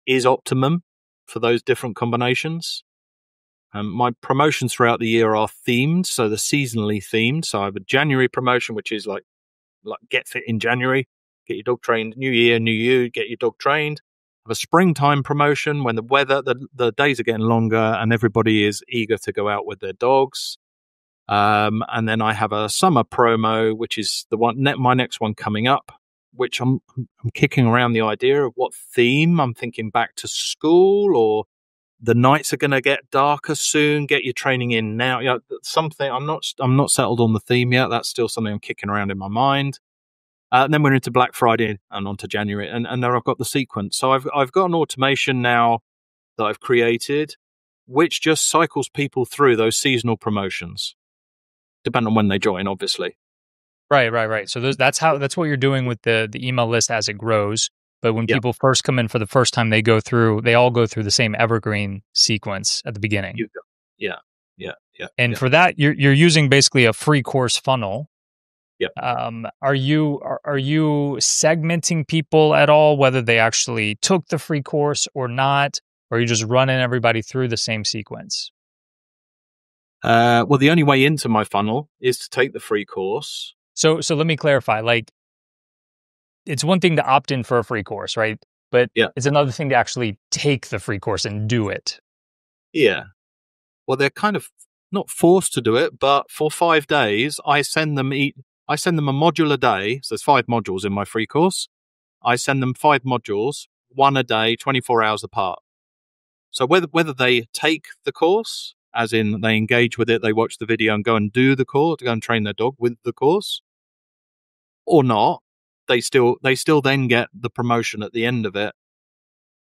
is optimum for those different combinations. My promotions throughout the year are themed, so they're seasonally themed. So I have a January promotion, which is like get fit in January, get your dog trained. New year, new you, get your dog trained. I have a springtime promotion when the weather, the days are getting longer and everybody is eager to go out with their dogs. And then I have a summer promo, which is my next one coming up, which I'm kicking around the idea of what theme. I'm thinking back to school, or the nights are going to get darker soon. Get your training in now. Something I'm not settled on the theme yet. That's still something I'm kicking around in my mind. And then we're into Black Friday and onto January, and there I've got the sequence. So I've got an automation now that I've created, which just cycles people through those seasonal promotions, depending on when they join, obviously. Right. So that's what you're doing with the email list as it grows. But when people first come in for the first time, they all go through the same evergreen sequence at the beginning. Yeah. And for that, you're using basically a free course funnel. Yeah. Are you segmenting people at all, whether they actually took the free course or not, or are you just running everybody through the same sequence? Well, the only way into my funnel is to take the free course. So let me clarify. Like, it's one thing to opt in for a free course, right? But it's another thing to actually take the free course and do it. Yeah. Well, they're kind of not forced to do it, but for 5 days, I send them a module a day. So there's 5 modules in my free course. I send them 5 modules, one a day, 24 hours apart. So whether they take the course, as in they engage with it, they watch the video and go and do the course, to go and train their dog with the course, or not, they still then get the promotion at the end of it.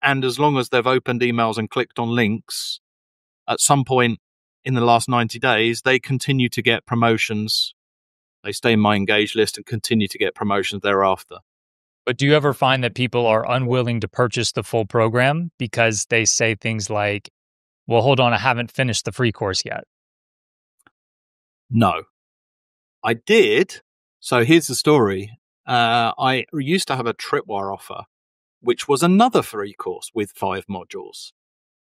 And as long as they've opened emails and clicked on links, at some point in the last 90 days, they continue to get promotions. They stay in my engaged list and continue to get promotions thereafter. But do you ever find that people are unwilling to purchase the full program because they say things like, well, hold on, I haven't finished the free course yet? No. I did. So here's the story. I used to have a Tripwire offer, which was another free course with 5 modules.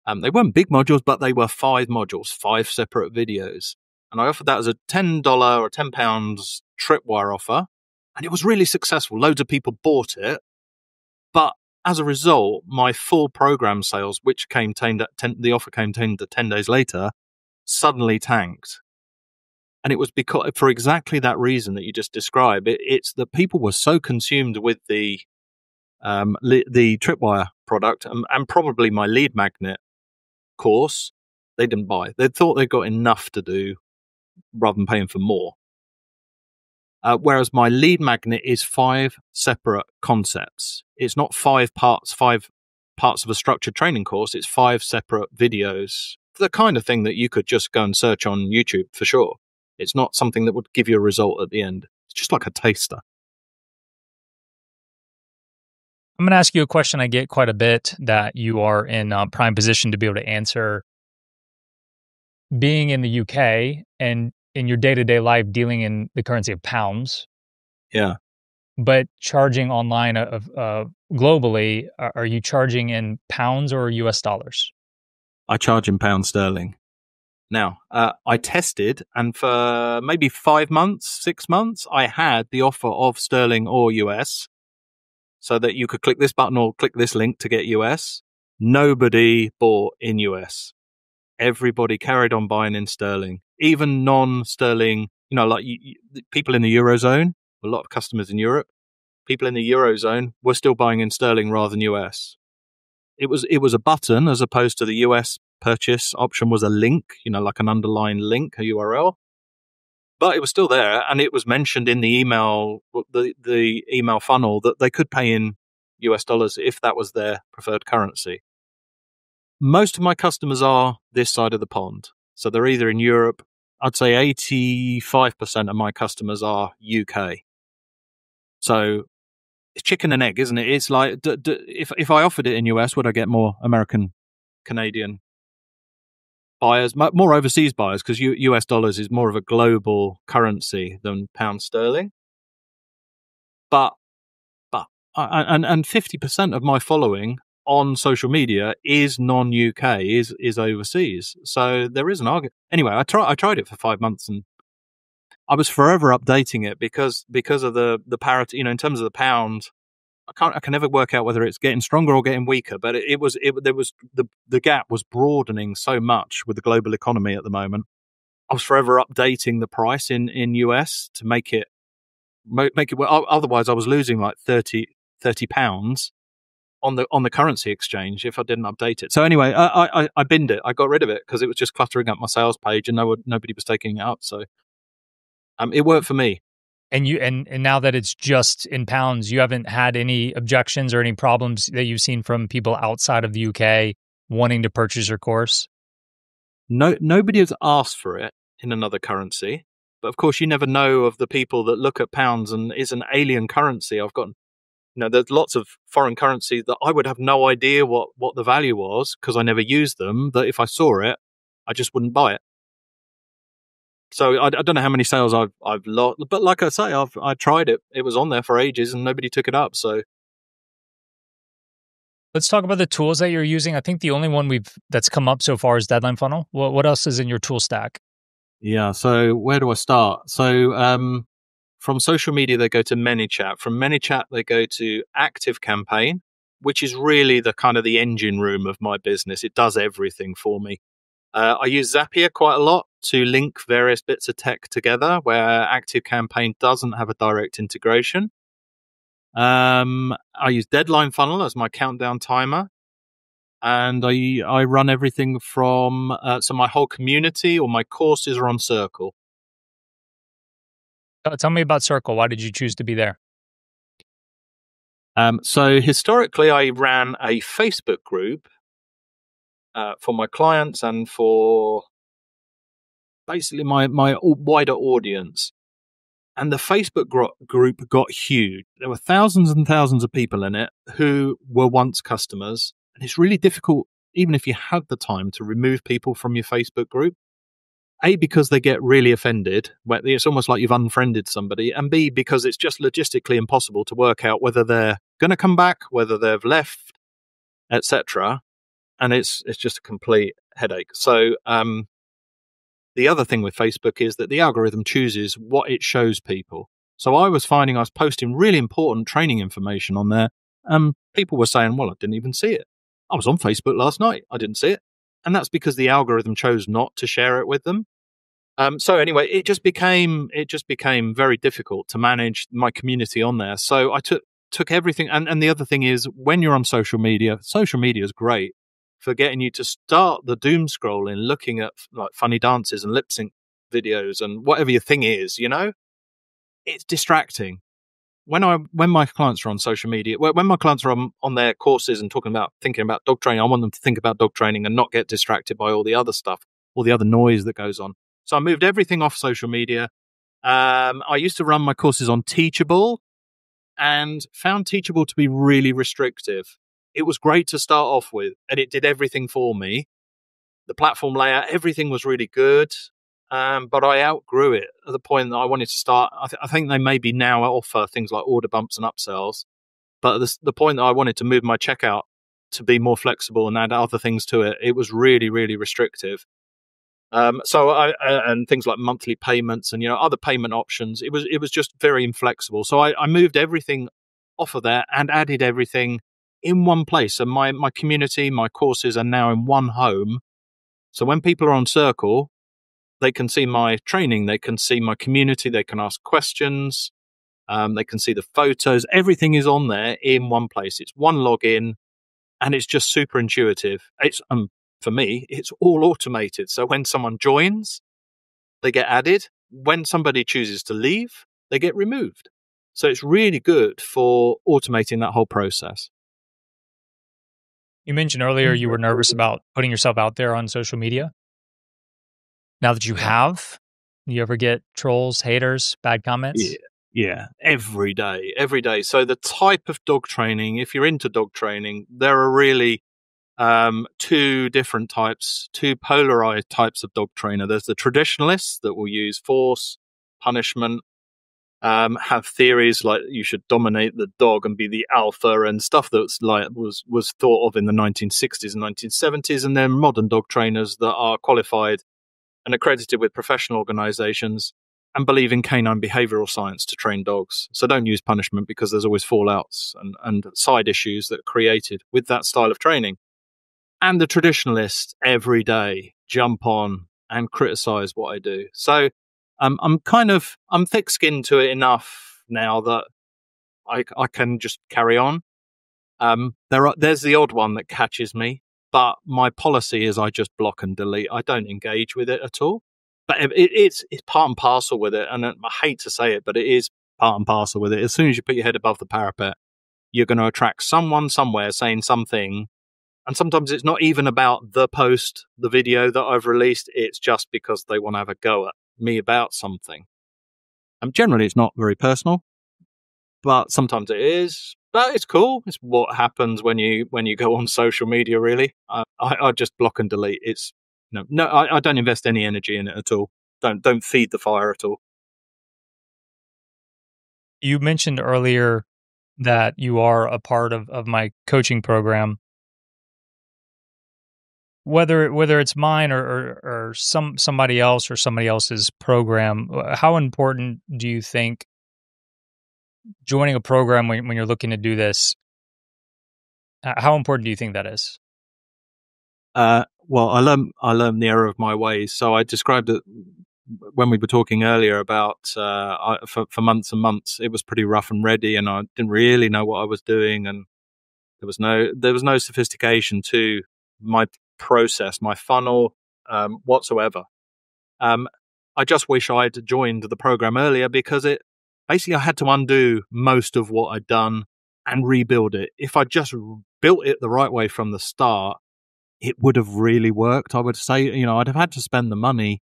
They weren't big modules, but they were 5 modules, 5 separate videos. And I offered that as a $10 or £10 Tripwire offer. And it was really successful. Loads of people bought it. But as a result, my full program sales, which the offer came 10 days later, suddenly tanked. And it was because, for exactly that reason that you just described, it's that people were so consumed with the Tripwire product and probably my lead magnet course, they didn't buy. They thought they got enough to do rather than paying for more. Whereas my lead magnet is 5 separate concepts. It's not 5 parts of a structured training course. It's 5 separate videos. The kind of thing that you could just go and search on YouTube for sure. It's not something that would give you a result at the end. It's just like a taster. I'm going to ask you a question I get quite a bit that you are in prime position to be able to answer. Being in the UK and in your day-to-day life dealing in the currency of pounds, yeah, but charging online globally, are you charging in pounds or US dollars? I charge in pound sterling. Now, I tested, and for maybe 5 months, 6 months, I had the offer of sterling or US, so that you could click this button or click this link to get US. Nobody bought in US. Everybody carried on buying in sterling, even non-sterling, like people in the Eurozone, a lot of customers in Europe, people in the Eurozone were still buying in sterling rather than US. It was a button as opposed to the US purchase option was a link, like an underlying link, a URL. But it was still there, and it was mentioned in the email, the email funnel, that they could pay in US dollars if that was their preferred currency. Most of my customers are this side of the pond. So they're either in Europe. I'd say 85% of my customers are UK. So it's chicken and egg, isn't it? It's like, if I offered it in US, would I get more American, Canadian buyers, more overseas buyers? Because US dollars is more of a global currency than pound sterling. But 50% of my following on social media is non-UK, is overseas. So there is an argument. Anyway, I tried it for 5 months, and I was forever updating it because of the parity. In terms of the pound, I can never work out whether it's getting stronger or getting weaker. But the gap was broadening so much with the global economy at the moment. I was forever updating the price in US to make it well. Otherwise, I was losing like 30 pounds on the currency exchange if I didn't update it. So anyway, I binned it. I got rid of it because it was just cluttering up my sales page, and nobody was taking it up. So it worked for me. And now that it's just in pounds, you haven't had any objections or any problems that you've seen from people outside of the UK wanting to purchase your course? No, nobody has asked for it in another currency. But of course, you never know of the people that look at pounds and it's an alien currency. I've got there's lots of foreign currency that I would have no idea what the value was because I never used them, that if I saw it, I just wouldn't buy it. So I don't know how many sales I've lost, but like I say, I tried it. It was on there for ages and nobody took it up. So let's talk about the tools that you're using. I think the only one that's come up so far is Deadline Funnel. What else is in your tool stack? Yeah. So where do I start? So from social media, they go to ManyChat. From ManyChat, they go to ActiveCampaign, which is really the kind of the engine room of my business. It does everything for me. I use Zapier quite a lot to link various bits of tech together, where ActiveCampaign doesn't have a direct integration. I use Deadline Funnel as my countdown timer. And I run everything from, so my whole community or my courses are on Circle. Tell me about Circle. Why did you choose to be there? So historically, I ran a Facebook group for my clients and for basically my wider audience. And the Facebook group got huge. There were thousands and thousands of people in it who were once customers. And it's really difficult, even if you had the time, to remove people from your Facebook group. A, because they get really offended. It's almost like you've unfriended somebody. And B, because it's just logistically impossible to work out whether they're going to come back, whether they've left, etc. And it's just a complete headache. So the other thing with Facebook is that the algorithm chooses what it shows people. So I was finding I was posting really important training information on there, People were saying, well, I didn't even see it. I was on Facebook last night. I didn't see it. And that's because the algorithm chose not to share it with them. So anyway, it just became very difficult to manage my community on there. So I took everything. And the other thing is, when you're on social media is great for getting you to start the doom scrolling, looking at like funny dances and lip sync videos and whatever your thing is, it's distracting. When my clients are on social media, when my clients are on their courses and thinking about dog training, I want them to think about dog training and not get distracted by all the other stuff, all the other noise that goes on. So I moved everything off social media. I used to run my courses on Teachable and found Teachable to be really restrictive. It was great to start off with, and it did everything for me. The platform layout, everything was really good. But I outgrew it at the point that I wanted to start. I think they maybe now offer things like order bumps and upsells. But at the point that I wanted to move my checkout to be more flexible and add other things to it, it was really, really restrictive. And things like monthly payments and other payment options, it was just very inflexible. So I moved everything off of there and added everything in one place. And my community, my courses are now in one home. So when people are on Circle, they can see my training, they can see my community, they can ask questions, they can see the photos. Everything is on there in one place. It's one login, and it's just super intuitive. It's for me, it's all automated. So when someone joins, they get added. When somebody chooses to leave, they get removed. So it's really good for automating that whole process. You mentioned earlier you were nervous about putting yourself out there on social media. Now that you have, you ever get trolls, haters, bad comments? Yeah, every day. So the type of dog training, if you're into dog training, there are really two different types, two polarized types of dog trainer. There's the traditionalists that will use force, punishment, have theories like you should dominate the dog and be the alpha and stuff that's like was thought of in the 1960s and 1970s. And then modern dog trainers that are qualified and accredited with professional organizations and believe in canine behavioral science to train dogs. So don't use punishment because there's always fallouts and side issues that are created with that style of training. And the traditionalists every day jump on and criticize what I do. So I'm thick-skinned to it enough now that I can just carry on. There's the odd one that catches me, but my policy is I just block and delete. I don't engage with it at all. But it's part and parcel with it, and I hate to say it, but it is part and parcel with it. As soon as you put your head above the parapet, you're going to attract someone somewhere saying something. And sometimes it's not even about the post, the video that I've released. It's just because they want to have a go at me about something. And generally, it's not very personal, but sometimes it is. But it's cool. It's what happens when you go on social media. Really, I just block and delete. It's I don't invest any energy in it at all. Don't feed the fire at all. You mentioned earlier that you are a part of my coaching program. Whether it's mine or somebody else or somebody else's program, how important do you think joining a program when you're looking to do this, how important do you think that is? Well, I learned the error of my ways. So I described it when we were talking earlier about for months and months, it was pretty rough and ready, and I didn't really know what I was doing, and there was no sophistication to my process, my funnel whatsoever. I just wish I'd joined the program earlier because I had to undo most of what I'd done and rebuild it. If I just built it the right way from the start, it would have really worked. I would say, I'd have had to spend the money,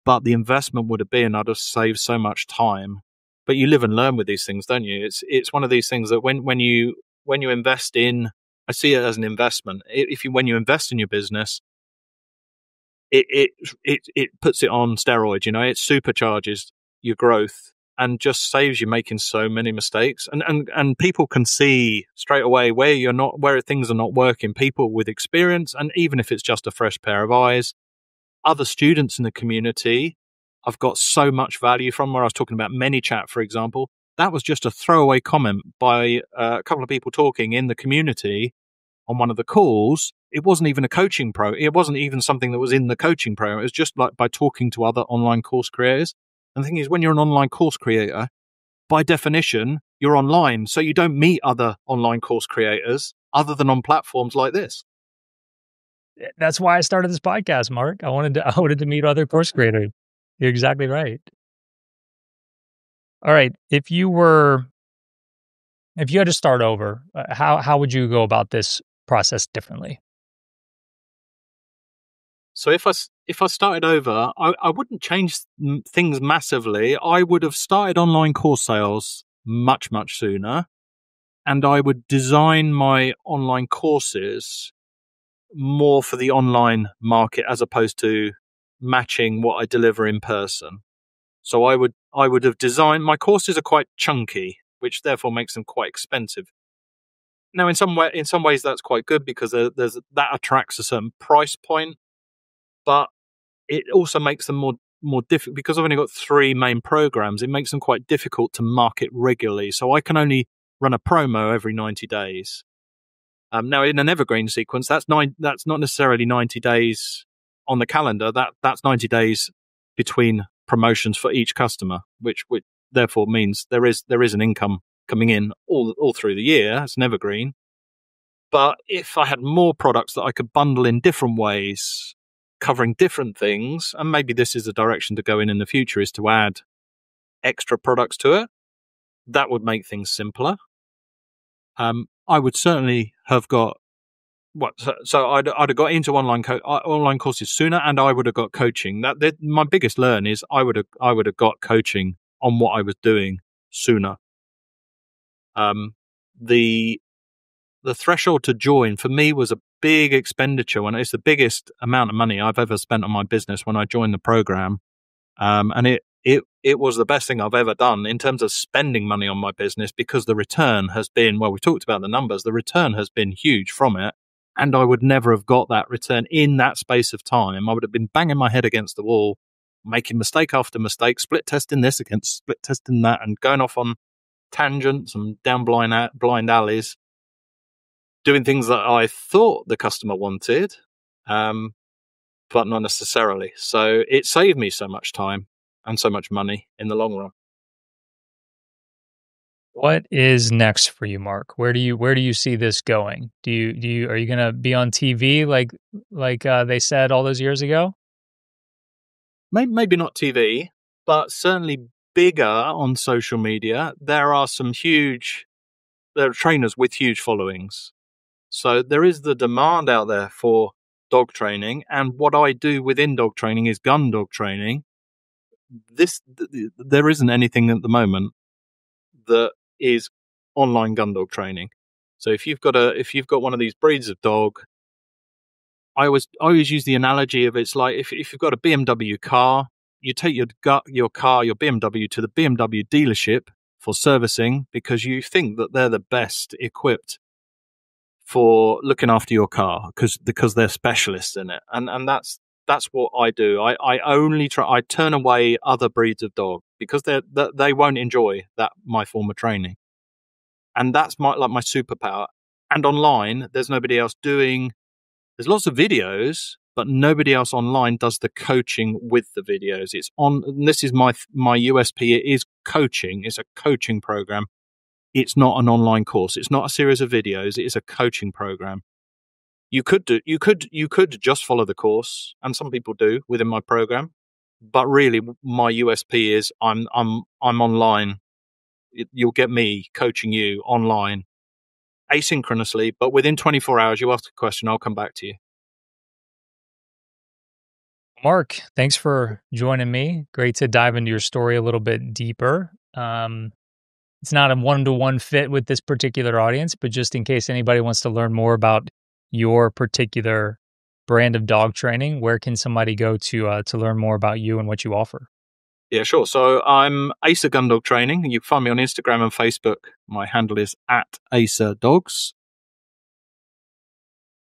but the investment would have been, I'd have saved so much time. But you live and learn with these things, don't you? It's one of these things that when you invest in, I see it as an investment. When you invest in your business, it puts it on steroids. It supercharges your growth and just saves you making so many mistakes. And people can see straight away where things are not working. People with experience, and even if it's just a fresh pair of eyes, other students in the community, I've got so much value from. Where I was talking about ManyChat, for example, that was just a throwaway comment by a couple of people talking in the community on one of the calls. It wasn't even a coaching it wasn't even something that was in the coaching program. It was just like by talking to other online course creators. And the thing is, when you're an online course creator, by definition, you're online. So you don't meet other online course creators other than on platforms like this. That's why I started this podcast, Mark. I wanted to meet other course creators. You're exactly right. All right. If you had to start over, how would you go about this process differently? So if I started over, I wouldn't change things massively. I would have started online course sales much, much sooner. And I would design my online courses more for the online market as opposed to matching what I deliver in person. So I would have designed, my courses are quite chunky, which therefore makes them quite expensive. Now, in some ways that's quite good because that attracts a certain price point, but it also makes them more difficult because I've only got 3 main programs. It makes them quite difficult to market regularly. So I can only run a promo every 90 days. Now, in an evergreen sequence, that's not necessarily 90 days on the calendar. That's 90 days between promotions for each customer, which therefore means there is an income coming in all through the year. It's an evergreen. But if I had more products that I could bundle in different ways, covering different things, and maybe this is a direction to go in the future, is to add extra products to it, that would make things simpler. I would certainly have got I'd have got into online courses sooner, and I would have got coaching. My biggest learn is I would have got coaching on what I was doing sooner. The threshold to join for me was a big expenditure when it's the biggest amount of money I've ever spent on my business when I joined the program. And it was the best thing I've ever done in terms of spending money on my business because the return has been, well, we talked about the numbers, the return has been huge from it. And I would never have got that return in that space of time. I would have been banging my head against the wall, making mistake after mistake, split testing this against split testing that, and going off on tangents and down blind alleys, doing things that I thought the customer wanted, but not necessarily. So it saved me so much time and so much money in the long run. What is next for you, Mark? Where do you see this going? Are you going to be on TV like they said all those years ago? Maybe not TV, but certainly bigger on social media. There are trainers with huge followings. So there is the demand out there for dog training, and what I do within dog training is gundog training. There isn't anything at the moment that is online gundog training. So if you've got one of these breeds of dog, I always use the analogy of it's like if you've got a BMW car, you take your BMW to the BMW dealership for servicing because you think that they're the best equipped for looking after your car because they're specialists in it, and that's what I do. I turn away other breeds of dog because they won't enjoy my form of training, and that's my superpower. And online, there's nobody else doing. There's lots of videos, but nobody else online does the coaching with the videos. It's on. And this is my USP. It is coaching. It's a coaching program. It's not an online course. It's not a series of videos. It is a coaching program. You could just follow the course, and some people do within my program. But really, my USP is I'm online. You'll get me coaching you online, asynchronously. But within 24 hours, you ask a question, I'll come back to you. Mark, thanks for joining me. Great to dive into your story a little bit deeper. It's not a one-to-one fit with this particular audience, but just in case anybody wants to learn more about your particular brand of dog training, where can somebody go to learn more about you and what you offer? Yeah, sure. So I'm Asa Gundog Training. You can find me on Instagram and Facebook. My handle is @AsaDogs.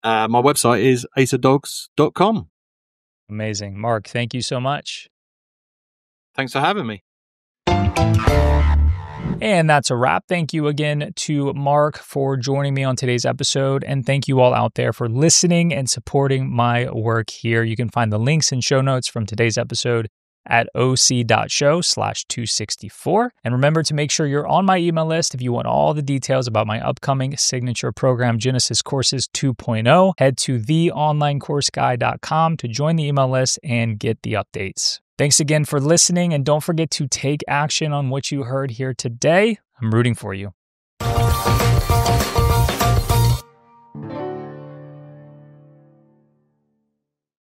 My website is asadogs.com. Amazing. Mark, thank you so much. Thanks for having me. And that's a wrap. Thank you again to Mark for joining me on today's episode. And thank you all out there for listening and supporting my work here. You can find the links and show notes from today's episode at oc.show/264. And remember to make sure you're on my email list if you want all the details about my upcoming signature program, Genesis Courses 2.0. Head to theonlinecourseguy.com to join the email list and get the updates. Thanks again for listening, and don't forget to take action on what you heard here today. I'm rooting for you.